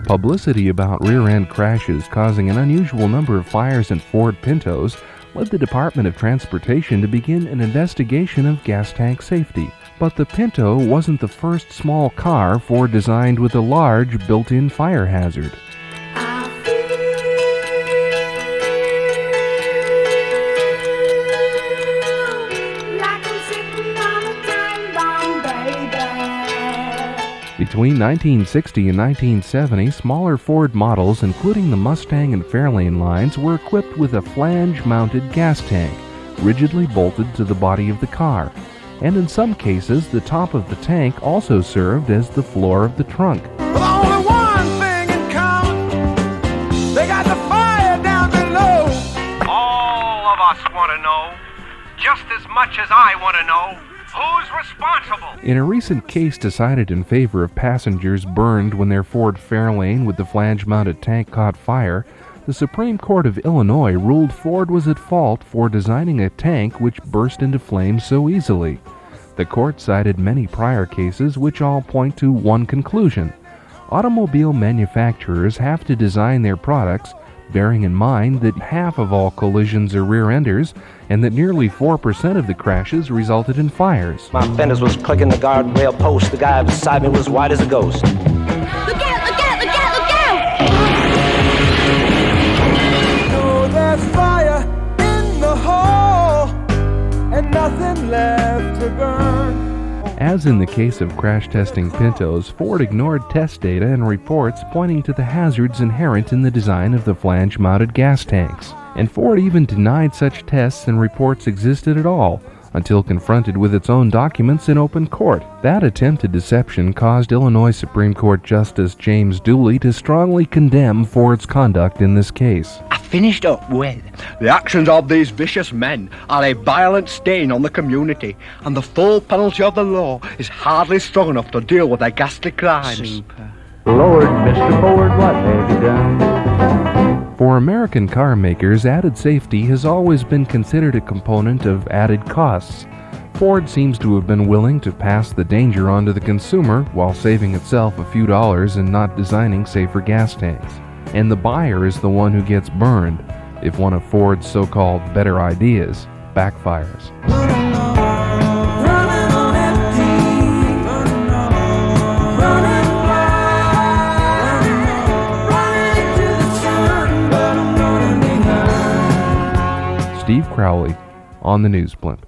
Publicity about rear-end crashes causing an unusual number of fires in Ford Pintos led the Department of Transportation to begin an investigation of gas tank safety. But the Pinto wasn't the first small car Ford designed with a large built-in fire hazard. Between 1960 and 1970, smaller Ford models, including the Mustang and Fairlane lines, were equipped with a flange-mounted gas tank, rigidly bolted to the body of the car. And in some cases, the top of the tank also served as the floor of the trunk. Well, only one thing in common, they got the fire down below. All of us want to know, just as much as I want to know, who's responsible? In a recent case decided in favor of passengers burned when their Ford Fairlane with the flange-mounted tank caught fire, the Supreme Court of Illinois ruled Ford was at fault for designing a tank which burst into flames so easily. The court cited many prior cases which all point to one conclusion. Automobile manufacturers have to design their products bearing in mind that half of all collisions are rear-enders and that nearly 4% of the crashes resulted in fires. My fenders was clicking the guardrail post. The guy beside me was white as a ghost. Look out, look out, look out, look out! Oh, there's fire in the hole and nothing left to burn. As in the case of crash testing Pintos, Ford ignored test data and reports pointing to the hazards inherent in the design of the flange-mounted gas tanks. And Ford even denied such tests and reports existed at all, until confronted with its own documents in open court. That attempted deception caused Illinois Supreme Court Justice James Dooley to strongly condemn Ford's conduct in this case. I finished up with, the actions of these vicious men are a violent stain on the community, and the full penalty of the law is hardly strong enough to deal with their ghastly crimes. Super. Lord, Mr. Ford, what have you done? For American car makers, added safety has always been considered a component of added costs. Ford seems to have been willing to pass the danger on to the consumer while saving itself a few dollars and not designing safer gas tanks. And the buyer is the one who gets burned if one of Ford's so-called better ideas backfires. Steve Crowley on the News Blimp.